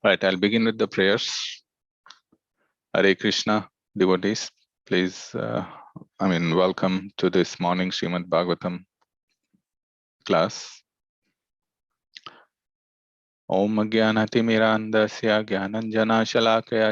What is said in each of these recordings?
Right, I'll begin with the prayers. Hare Krishna, devotees, please, welcome to this morning Srimad Bhagavatam class. Om Jnanatimirandasya Jnananjana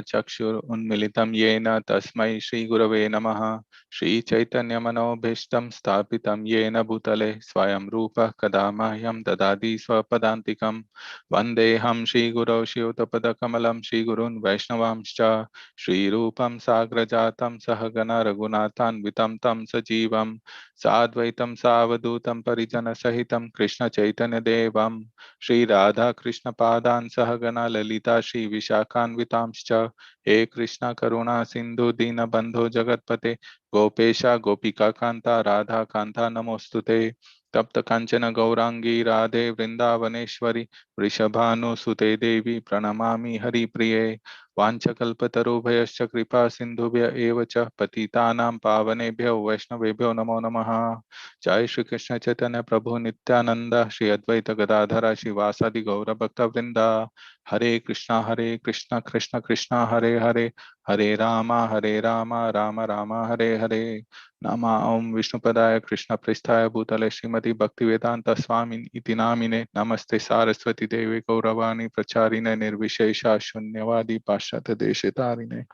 Chakshur Unmilitam Yena Tasmai Shri Gurave Namaha Shri Chaitanya Manobhishtam Sthapitam Yena Bhutale Swayam Rupa Kadamahyam Dadadi Swapadantikam Vandeham Shri Guru Shivtapada Kamalam Shri Gurun Vaishnavamscha Shri Rupam Sagrajatam Sahagana Raghunathan Vitam Tam Sajivam Sadvaitam Savadutam Parijana Sahitam Krishna Chaitanya Devam Shri Radha Krishna Padan Sahagana Lalita Shri Vishakhanvitamscha He Krishna Karuna Sindhu Dina Bandho Jagatpate Gopesha Gopika Kanta Radha Kanta Namostute Tapta Kanchana Gaurangi Radhe Vrindavaneshwari Vrishabhanu Sute Devi Pranamami Hari Priye Vanchakalpatarubhayascha Kripa Sindhubhya Evacha Patitanam Pavanebhyo Vaishnavebhyo Namo Namaha Jai Shri Krishna Chaitanya Prabhu Nityananda Shri Advaita Gadadhara Shri Vasadi Gaura Bhakta Vrinda Hare Krishna Krishna Krishna Hare Hare Hare Rama Rama Rama Hare Hare Nama Om Vishnupadaya Krishna Pristaya Bhutale Srimati Bhaktivedanta Swami Iti Namine Namaste Saraswati Devi Gauravani Pracharine Nirvishesha Shunyavadi Pashyata Deshitarine.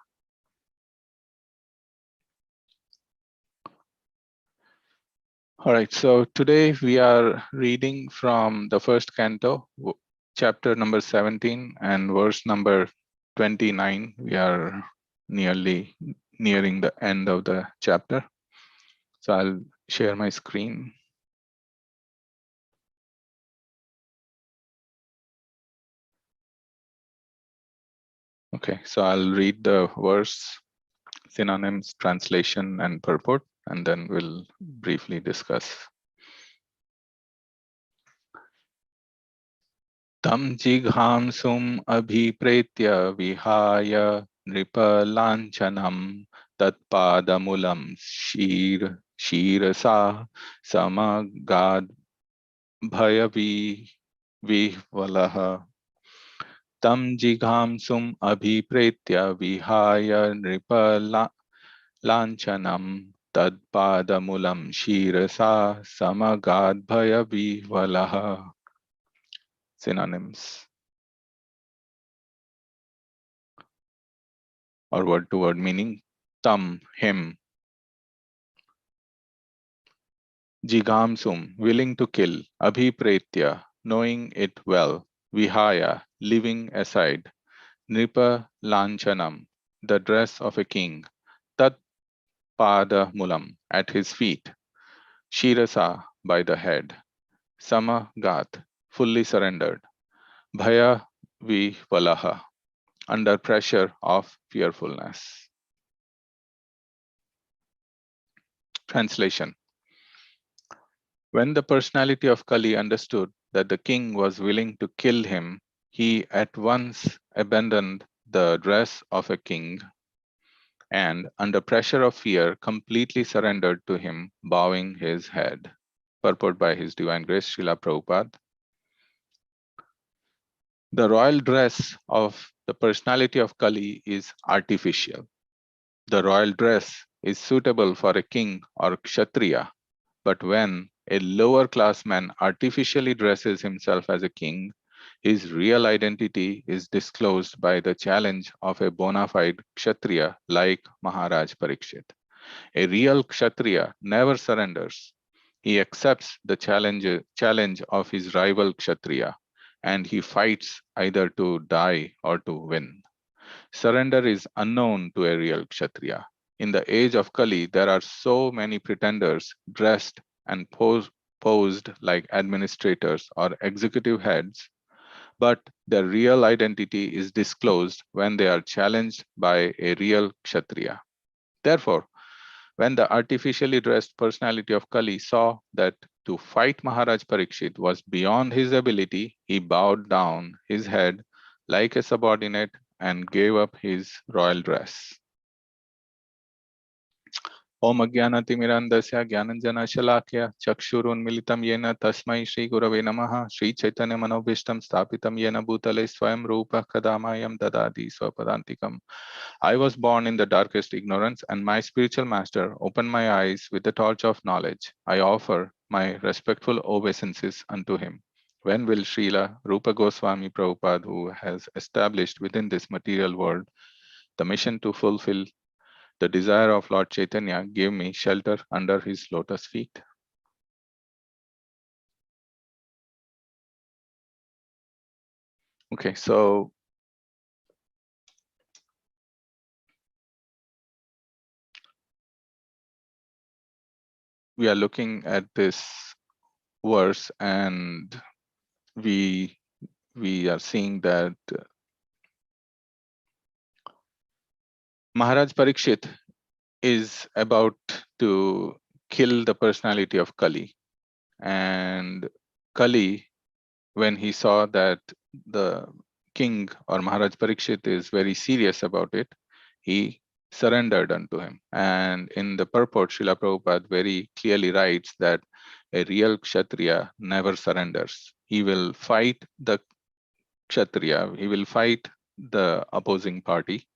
All right, so today we are reading from the first canto, chapter number 17 and verse number 29. We are nearly nearing the end of the chapter. So I'll share my screen. Okay, so I'll read the verse, synonyms, translation, and purport, and then we'll briefly discuss. Tam jighamsum abhipretya vihaya nripalanchanam tatpadamulam shirasa samagad bhayavi vihvalaha. Tam jighamsum abhipretya vihaya nripalanchanam tatpadamulam shirasa samagad bhayavi vihvalaha. Synonyms or word to word meaning. Tam, him. Jigamsum, willing to kill. Abhipretya, knowing it well. Vihaya, leaving aside. Nripa lanchanam, the dress of a king. Tat pada mulam, at his feet. Shirasa, by the head. Samagat, fully surrendered. Bhaya vihvalaha, under pressure of fearfulness. Translation. When the personality of Kali understood that the king was willing to kill him, he at once abandoned the dress of a king and, under pressure of fear, completely surrendered to him, bowing his head. Purport by His Divine Grace Srila Prabhupada. The royal dress of the personality of Kali is artificial. The royal dress is suitable for a king or Kshatriya, but when a lower class man artificially dresses himself as a king, his real identity is disclosed by the challenge of a bona fide Kshatriya like Maharaj Parikshit. A real Kshatriya never surrenders. He accepts the challenge of his rival Kshatriya, and he fights either to die or to win. Surrender is unknown to a real Kshatriya. In the age of Kali, there are so many pretenders dressed and posed like administrators or executive heads, but their real identity is disclosed when they are challenged by a real Kshatriya. Therefore, when the artificially dressed personality of Kali saw that to fight Maharaj Parikshit was beyond his ability, he bowed down his head like a subordinate and gave up his royal dress. Om Ajnanatimirandasya Gyananjanashalakya Chakshurunmilitam Yena Tasmai Shri Gurave Namaha Shri Chaitanya Manobhishtam Sthapitam Yena Bhutale Swayam Rupa Kadamayam Dadadi Swapadantikam. I was born in the darkest ignorance, and my spiritual master opened my eyes with the torch of knowledge. I offer my respectful obeisances unto him. When will Srila Rupa Goswami Prabhupada, who has established within this material world the mission to fulfill the desire of Lord Chaitanya, gave me shelter under his lotus feet? Okay, so we are looking at this verse, and we are seeing that Maharaj Parikshit is about to kill the personality of Kali. And Kali, when he saw that the king or Maharaj Parikshit is very serious about it, he surrendered unto him. And in the purport, Srila Prabhupada very clearly writes that a real Kshatriya never surrenders. He will fight the Kshatriya, he will fight the opposing party,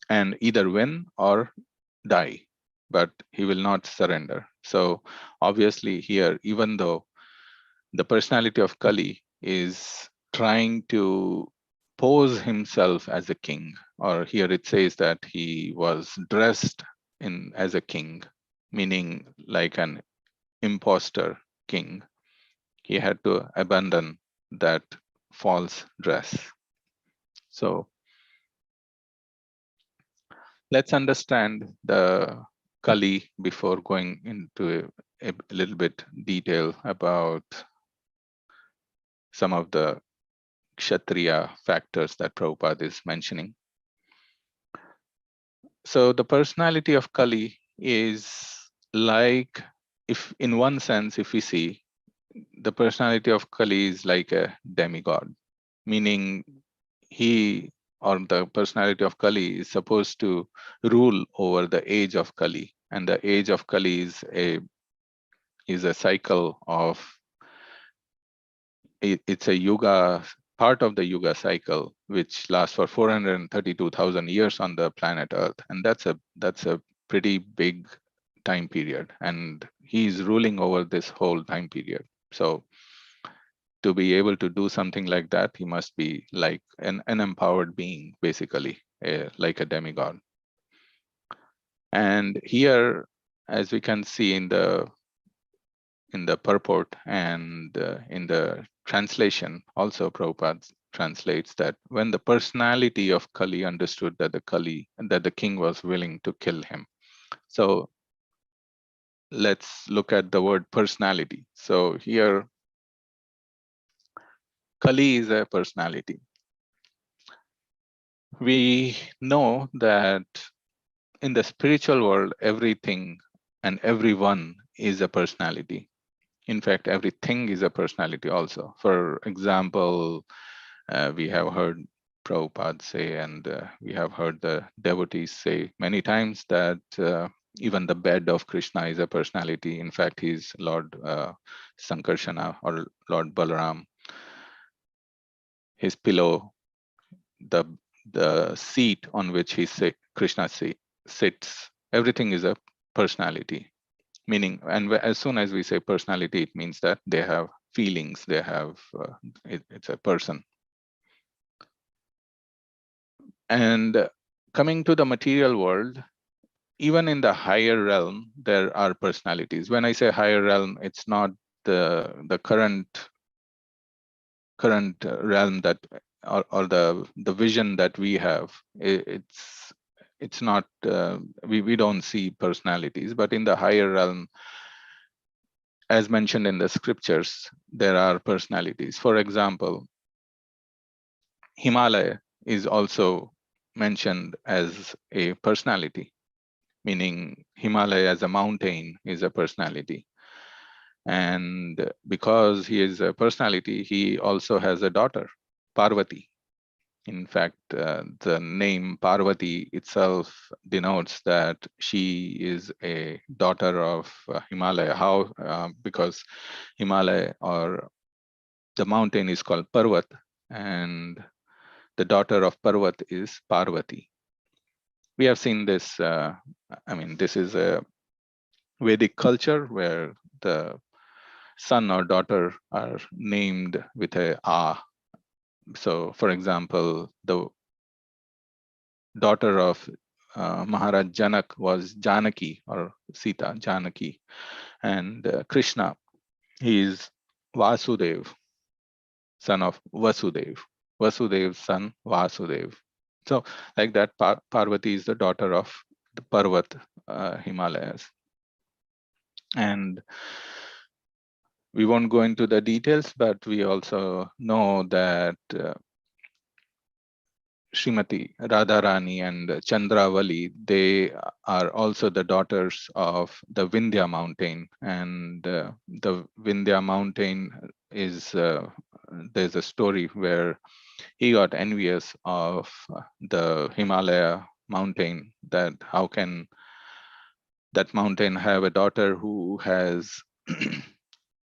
and either win or die, but he will not surrender. So obviously here, even though the personality of Kali is trying to pose himself as a king, or here it says that he was dressed in as a king, meaning like an imposter king. He had to abandon that false dress. So let's understand the Kali before going into a little bit detail about some of the Kshatriya factors that Prabhupada is mentioning. So the personality of Kali is like, if in one sense, if we see, the personality of Kali is like a demigod, meaning he or the personality of Kali is supposed to rule over the age of Kali. And the age of Kali is a cycle of, it's a yuga, part of the yuga cycle, which lasts for 432,000 years on the planet Earth. And that's a pretty big time period. And he's ruling over this whole time period. So to be able to do something like that, he must be like an empowered being, basically, like a demigod. And here, as we can see in the purport and in the translation, also Prabhupada translates that when the personality of Kali understood that the king was willing to kill him. So let's look at the word personality. So here, Kali is a personality. We know that in the spiritual world, everything and everyone is a personality. In fact, everything is a personality also. For example, we have heard Prabhupada say, and we have heard the devotees say many times that even the bed of Krishna is a personality. In fact, he's Lord Sankarsana or Lord Balaram. His pillow, the seat on which Krishna sits, everything is a personality. Meaning, and as soon as we say personality, it means that they have feelings, they have, it's a person. And coming to the material world, even in the higher realm, there are personalities. When I say higher realm, it's not the current realm that, or the vision that we have. It's not, we don't see personalities, but in the higher realm, as mentioned in the scriptures, there are personalities. For example, Himalaya is also mentioned as a personality, meaning Himalaya as a mountain is a personality. And because he is a personality, he also has a daughter, Parvati. In fact, the name Parvati itself denotes that she is a daughter of Himalaya. How? Because Himalaya, or the mountain, is called Parvat, and the daughter of Parvat is Parvati. We have seen this. This is a Vedic culture where the son or daughter are named with a A. So, for example, the daughter of Maharaj Janak was Janaki, or Sita, Janaki. And Krishna, he is Vasudev, son of Vasudev. Vasudev's son, Vasudev. So, like that, Parvati is the daughter of the Parvat, Himalayas. And we won't go into the details, but we also know that Srimati Radharani and Chandravali, they are also the daughters of the Vindhya mountain. And the Vindhya mountain is, there's a story where he got envious of the Himalaya mountain, that how can that mountain have a daughter who has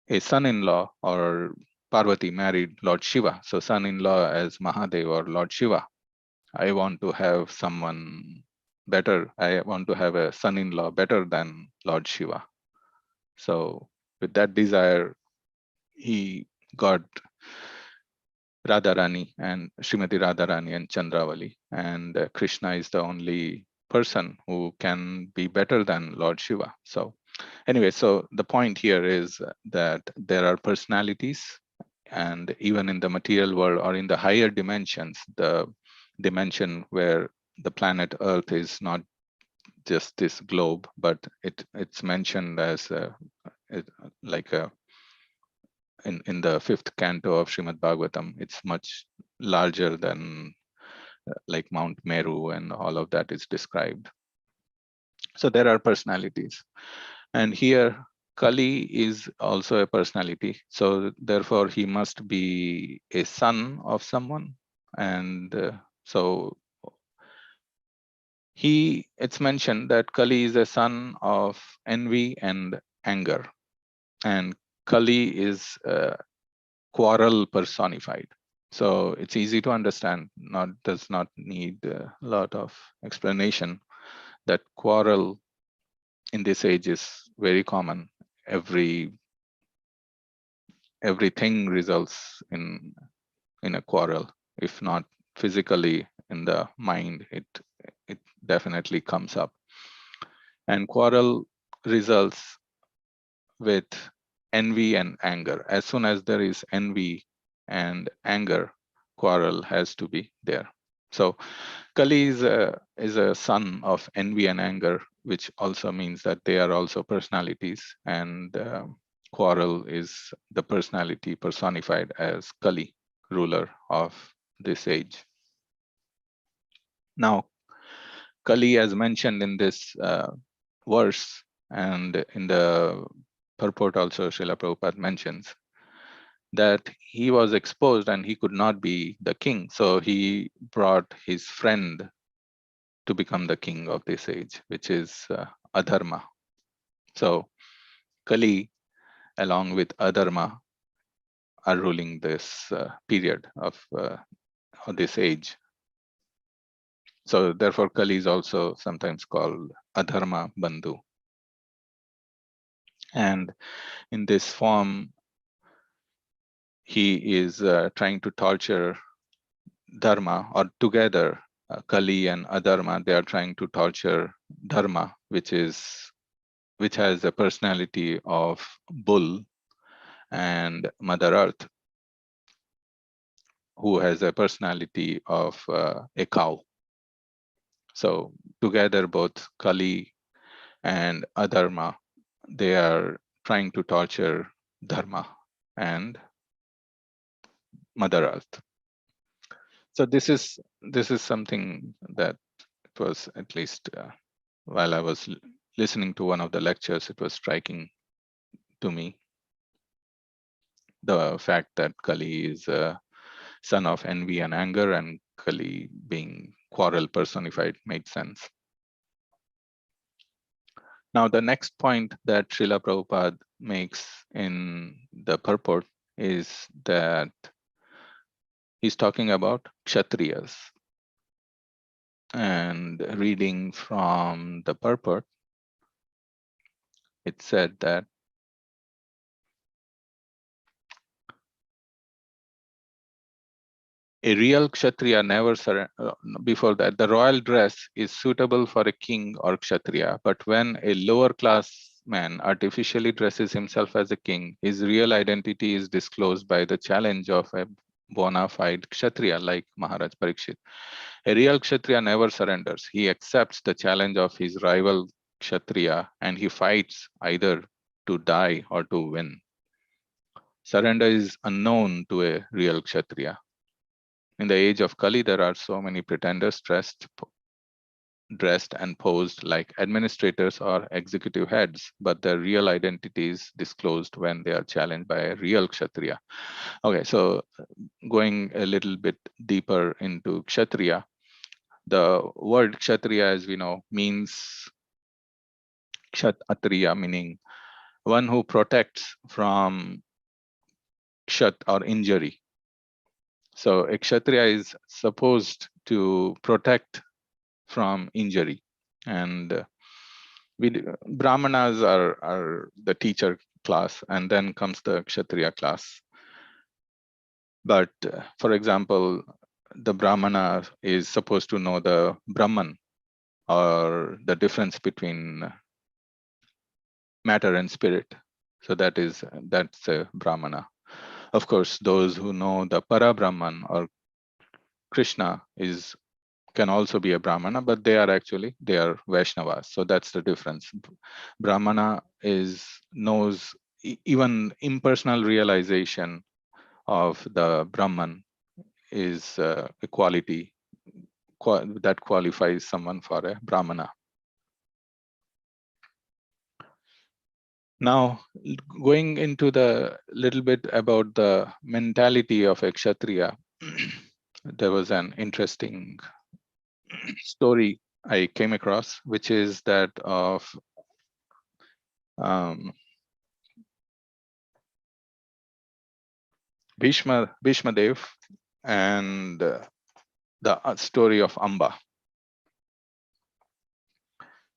a son-in-law, or Parvati married Lord Shiva. So son-in-law as Mahadev or Lord Shiva. I want to have someone better. I want to have a son-in-law better than Lord Shiva. So with that desire, he got Radharani and Srimati Radharani and Chandravali. And Krishna is the only person who can be better than Lord Shiva. So anyway, so the point here is that there are personalities, and even in the material world or in the higher dimensions, the dimension where the planet Earth is not just this globe, but it's mentioned as in the fifth canto of Srimad Bhagavatam, it's much larger than like Mount Meru, and all of that is described. So there are personalities. And here, Kali is also a personality. So therefore, he must be a son of someone. And so it's mentioned that Kali is a son of envy and anger. And Kali is quarrel personified. So it's easy to understand, does not need a lot of explanation, that quarrel in this age is very common. Everything results in a quarrel. If not physically, in the mind, it definitely comes up. And quarrel results with envy and anger. As soon as there is envy and anger, quarrel has to be there. So Kali is a son of envy and anger, which also means that they are also personalities. And quarrel is the personality personified as Kali, ruler of this age. Now, Kali, as mentioned in this verse, and in the purport also, Srila Prabhupada mentions that he was exposed and he could not be the king. So he brought his friend to become the king of this age, which is Adharma. So Kali, along with Adharma, are ruling this period of this age. So therefore, Kali is also sometimes called Adharma Bandhu. And in this form, he is trying to torture Dharma, or together, Kali and Adharma, they are trying to torture Dharma, which has a personality of bull, and Mother Earth, who has a personality of a cow. So together, both Kali and Adharma, they are trying to torture Dharma and Mother Earth. So this is something that it was, at least while I was listening to one of the lectures, it was striking to me, the fact that Kali is a son of envy and anger, and basically being quarrel personified, made sense. Now, the next point that Srila Prabhupada makes in the purport is that he's talking about Kshatriyas. And reading from the purport, it said that a real Kshatriya never before that, the royal dress is suitable for a king or Kshatriya, but when a lower class man artificially dresses himself as a king, his real identity is disclosed by the challenge of a bona fide Kshatriya like Maharaj Parikshit. A real Kshatriya never surrenders. He accepts the challenge of his rival Kshatriya and he fights either to die or to win. Surrender is unknown to a real Kshatriya. In the age of Kali, there are so many pretenders dressed and posed like administrators or executive heads, but their real identity is disclosed when they are challenged by a real Kshatriya. Okay, so going a little bit deeper into Kshatriya, the word Kshatriya, as we know, means Kshatriya, meaning one who protects from kshat or injury. So a Kshatriya is supposed to protect from injury. And Brahmanas are the teacher class, and then comes the Kshatriya class. But for example, the Brahmana is supposed to know the Brahman, or the difference between matter and spirit. So that's a Brahmana. Of course, those who know the Para Brahman or Krishna can also be a Brahmana, but they are Vaishnavas. So that's the difference. Brahmana knows even impersonal realization of the Brahman is a quality that qualifies someone for a Brahmana. Now, going into the little bit about the mentality of a Kshatriya, there was an interesting story I came across, which is that of Bishmadev and the story of Amba.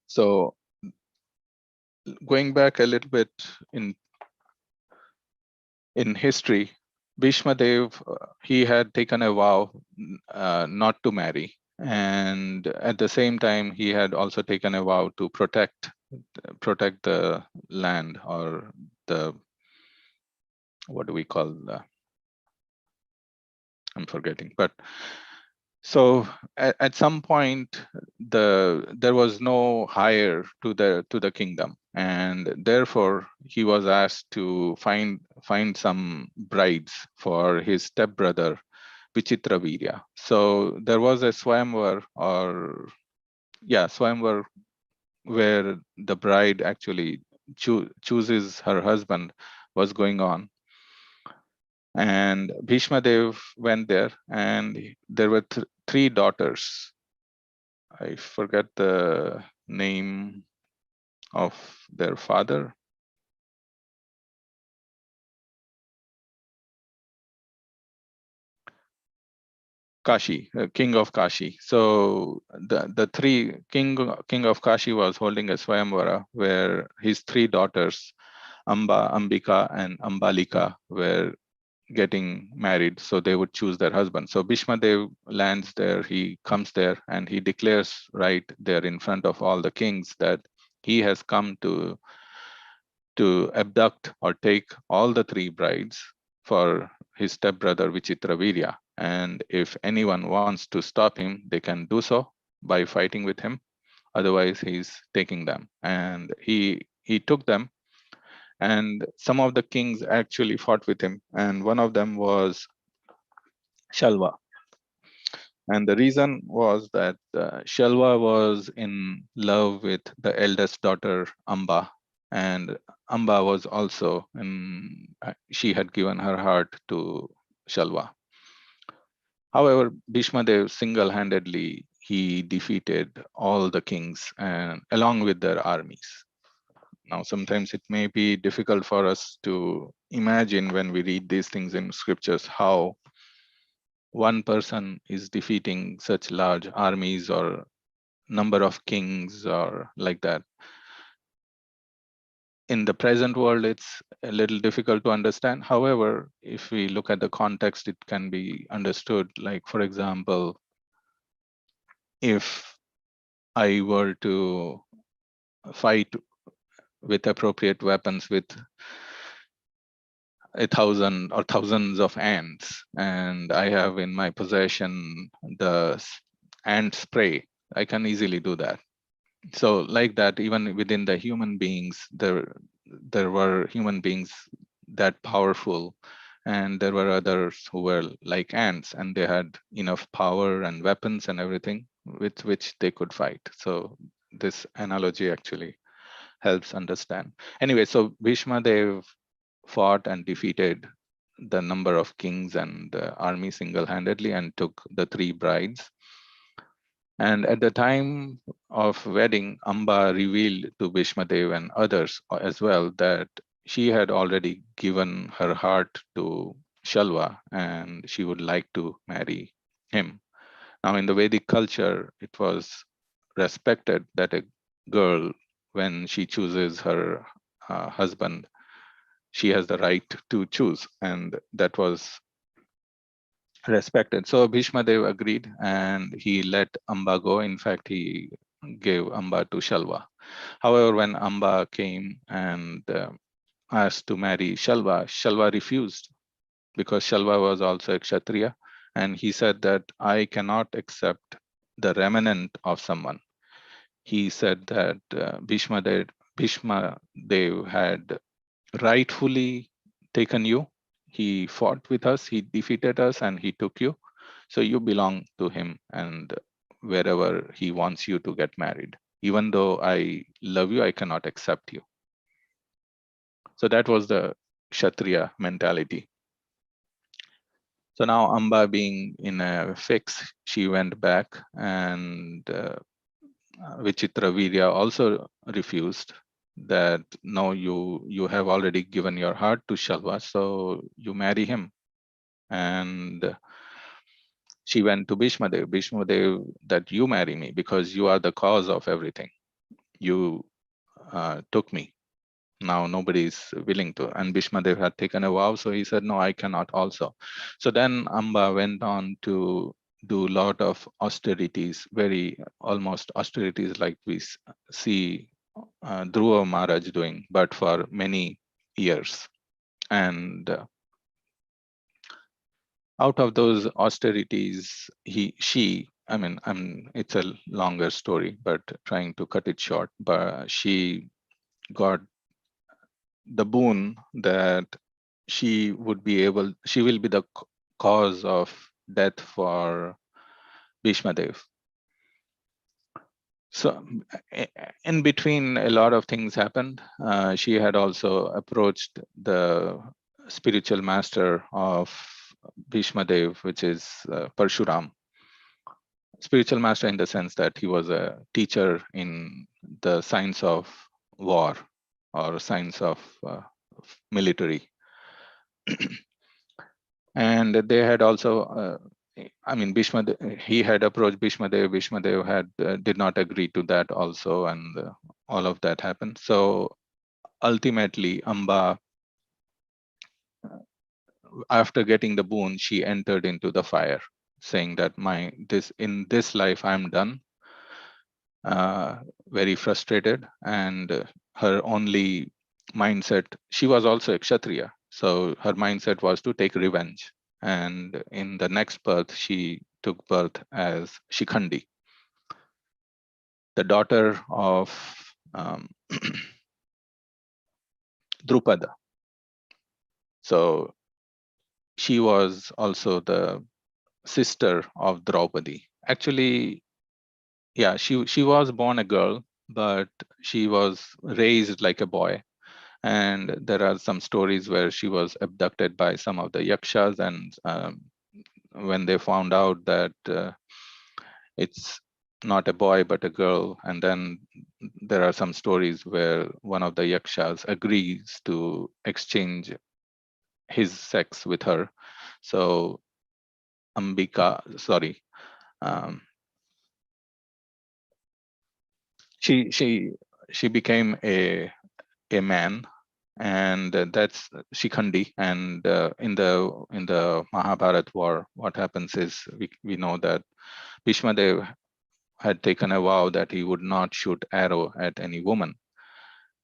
So going back a little bit in history, Bishmadev, he had taken a vow not to marry. And at the same time, he had also taken a vow to protect the land, or what do we call I'm forgetting. But so at some point, there was no heir to the kingdom, and therefore he was asked to find some brides for his stepbrother Vichitravirya. So there was a swayamvar, where the bride actually chooses her husband was going on. And Bhishmadev went there, and there were three daughters. I forget the name of their father. Kashi, king of Kashi. So the three king of Kashi was holding a swayamvara where his three daughters, Amba, Ambika, and Ambalika, were getting married, so they would choose their husband. So Bhishmadev lands there, he comes there, and he declares right there in front of all the kings that he has come to abduct or take all the three brides for his stepbrother Vichitravirya. And if anyone wants to stop him, they can do so by fighting with him. Otherwise, he's taking them. And he took them. And some of the kings actually fought with him. And one of them was Shalwa. And the reason was that Shalwa was in love with the eldest daughter, Amba. And Amba was also, she had given her heart to Shalwa. However, Bhishmadev single-handedly, he defeated all the kings and along with their armies. Now, sometimes it may be difficult for us to imagine when we read these things in scriptures, how one person is defeating such large armies or number of kings or like that. In the present world, it's a little difficult to understand. However, if we look at the context, it can be understood. Like, for example, if I were to fight with appropriate weapons with 1,000 or thousands of ants, and I have in my possession the ant spray, I can easily do that. So like that, even within the human beings, there were human beings that powerful, and there were others who were like ants, and they had enough power and weapons and everything with which they could fight. So this analogy actually helps understand. Anyway, so Bhishma Dev fought and defeated the number of kings and army single-handedly and took the 3 brides. And at the time of wedding, Amba revealed to Bhishmadev and others as well that she had already given her heart to Shalwa and she would like to marry him. Now, in the Vedic culture, it was respected that a girl, when she chooses her husband, she has the right to choose, and that was respected. So Bhishma Dev agreed and he let Amba go. In fact, he gave Amba to Shalwa. However, when Amba came and asked to marry Shalwa, Shalwa refused because Shalwa was also a Kshatriya. And he said that I cannot accept the remnant of someone. He said that Bhishma Dev had rightfully taken you. He fought with us, he defeated us, and he took you. So you belong to him, and wherever he wants you to get married. Even though I love you, I cannot accept you. So that was the Kshatriya mentality. So now Amba being in a fix, she went back, and Vichitra Virya also refused that no, you have already given your heart to Shalva, so you marry him. And she went to Bhishmadev, that you marry me because you are the cause of everything. You took me. Now nobody is willing to. And Bhishmadev had taken a vow, so he said, no, I cannot also. So then Amba went on to do a lot of austerities, very almost austerities like we see Dhruva Maharaj doing, but for many years. And out of those austerities, it's a longer story, but trying to cut it short, but she got the boon that she will be the cause of death for Bhishmadev. So in between, a lot of things happened. She had also approached the spiritual master of Bhishmadev, which is Parshuram. Spiritual master in the sense that he was a teacher in the science of war or science of military. And they had also, he had approached Bhishmadev. Bhishmadev had did not agree to that also, and all of that happened. So ultimately, Amba, after getting the boon, she entered into the fire, saying that in this life I'm done. Very frustrated, and her only mindset, she was also a Kshatriya, so her mindset was to take revenge. And in the next birth, she took birth as Shikhandi, the daughter of Drupada. So she was also the sister of Draupadi. Actually, yeah, she was born a girl, but she was raised like a boy. And there are some stories where she was abducted by some of the yakshas, and when they found out that it's not a boy but a girl, and then there are some stories where one of the yakshas agrees to exchange his sex with her. So um, she she she became a man, and that's Shikhandi. And in the Mahabharat war, what happens is we know that Bishmadev had taken a vow that he would not shoot arrow at any woman.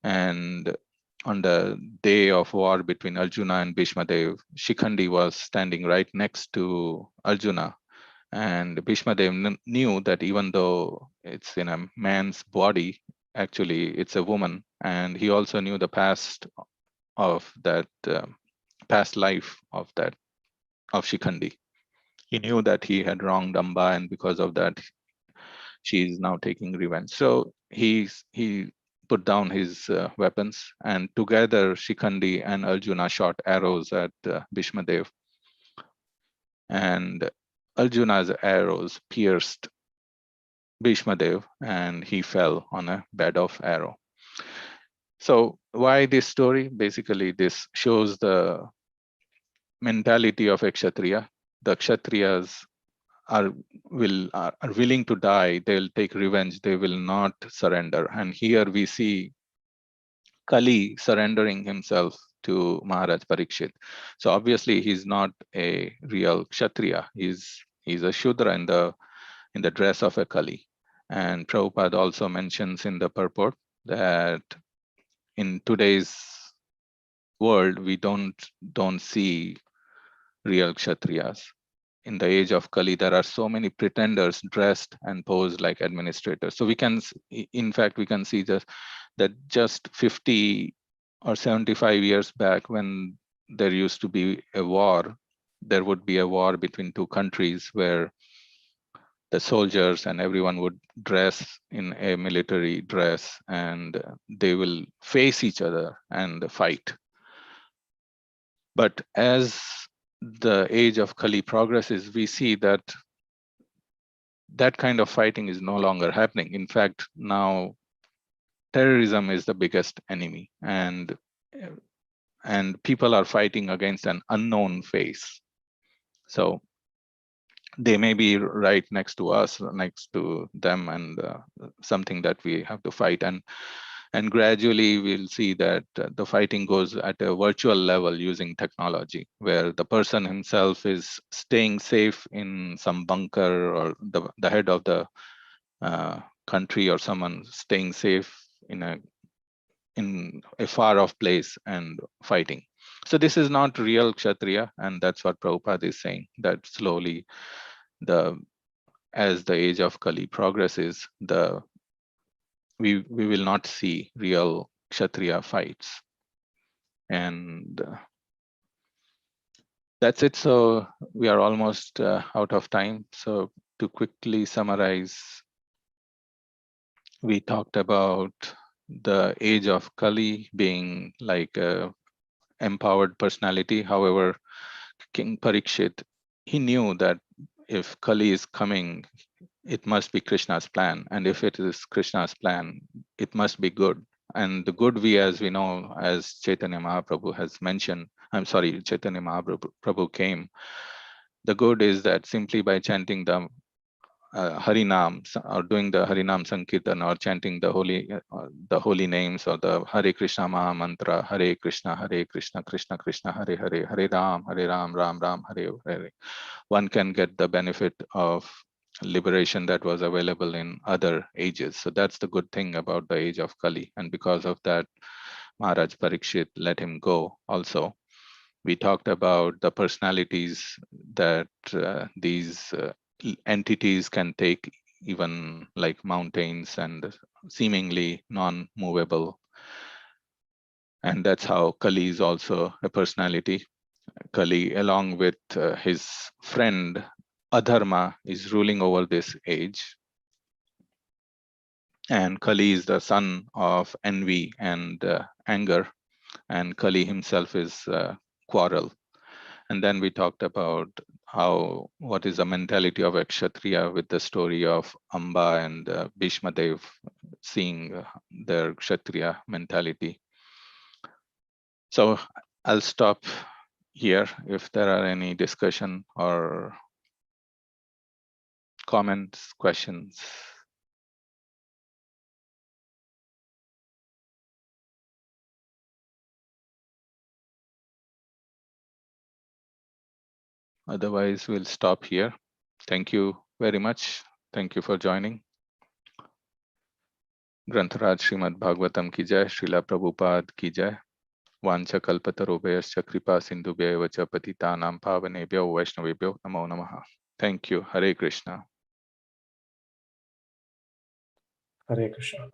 And on the day of war between Arjuna and Bhishmadev, Shikhandi was standing right next to Arjuna. And Bhishmadev knew that even though it's in a man's body, actually it's a woman. And he also knew the past of that past life of Shikhandi. He knew that he had wronged Amba, and because of that, she is now taking revenge. So he put down his weapons, and together Shikhandi and Arjuna shot arrows at Bhishmadev, and Arjuna's arrows pierced Bhishmadev, and he fell on a bed of arrow. So why this story? Basically, this shows the mentality of a Kshatriya. The Kshatriyas are willing to die. They'll take revenge. They will not surrender. And here we see Kali surrendering himself to Maharaj Parikshit. So obviously he's not a real Kshatriya. He's a Shudra in the dress of a Kali. And Prabhupada also mentions in the purport that in today's world we don't see real Kshatriyas. In the age of Kali, there are so many pretenders dressed and posed like administrators. So we can see that just 50 or 75 years back, when there used to be a war, there would be a war between two countries where the soldiers and everyone would dress in a military dress, and they will face each other and fight. But as the age of Kali progresses, we see that kind of fighting is no longer happening. In fact, now terrorism is the biggest enemy, and people are fighting against an unknown face. So they may be right next to us, next to them, and something that we have to fight. And gradually we'll see that the fighting goes at a virtual level using technology, where the person himself is staying safe in some bunker, or the head of the country or someone staying safe in a far off place and fighting. So this is not real Kshatriya, and that's what Prabhupada is saying, that slowly as the age of Kali progresses, we will not see real Kshatriya fights. And that's it. So we are almost out of time. So to quickly summarize, we talked about the age of Kali being like a empowered personality. However, King Parikshit, he knew that if Kali is coming, it must be Krishna's plan. And if it is Krishna's plan, it must be good. And the good, as we know, as Chaitanya Mahaprabhu has mentioned, Chaitanya Mahaprabhu came. The good is that simply by chanting the Harinam, or doing the Harinam Sankirtan, or chanting the holy names, or the Hare Krishna Maha Mantra, Hare Krishna, Krishna Krishna, Hare Hare, Hare Ram, Ram Ram, Hare Hare, one can get the benefit of liberation that was available in other ages. So that's the good thing about the age of Kali. And because of that, Maharaj Parikshit let him go also. We talked about the personalities that these entities can take, even like mountains and seemingly non-movable. And that's how Kali is also a personality. Kali, along with his friend Adharma, is ruling over this age. And Kali is the son of envy and anger. And Kali himself is quarrel. And then we talked about what is the mentality of a Kshatriya with the story of Amba and Bishwadev seeing their Kshatriya mentality. So I'll stop here. If there are any discussion or comments, questions. Otherwise, we'll stop here. Thank you very much. Thank you for joining. Grantaraj Srimad Bhagavatam ki jai, Srila Prabhupada ki jai. Vancha kalpatarubhyascha kripa sindhubhya vacha patitanam pavanebhyo vaishnavebhyo namo namaha. Thank you. Hare Krishna. Hare Krishna.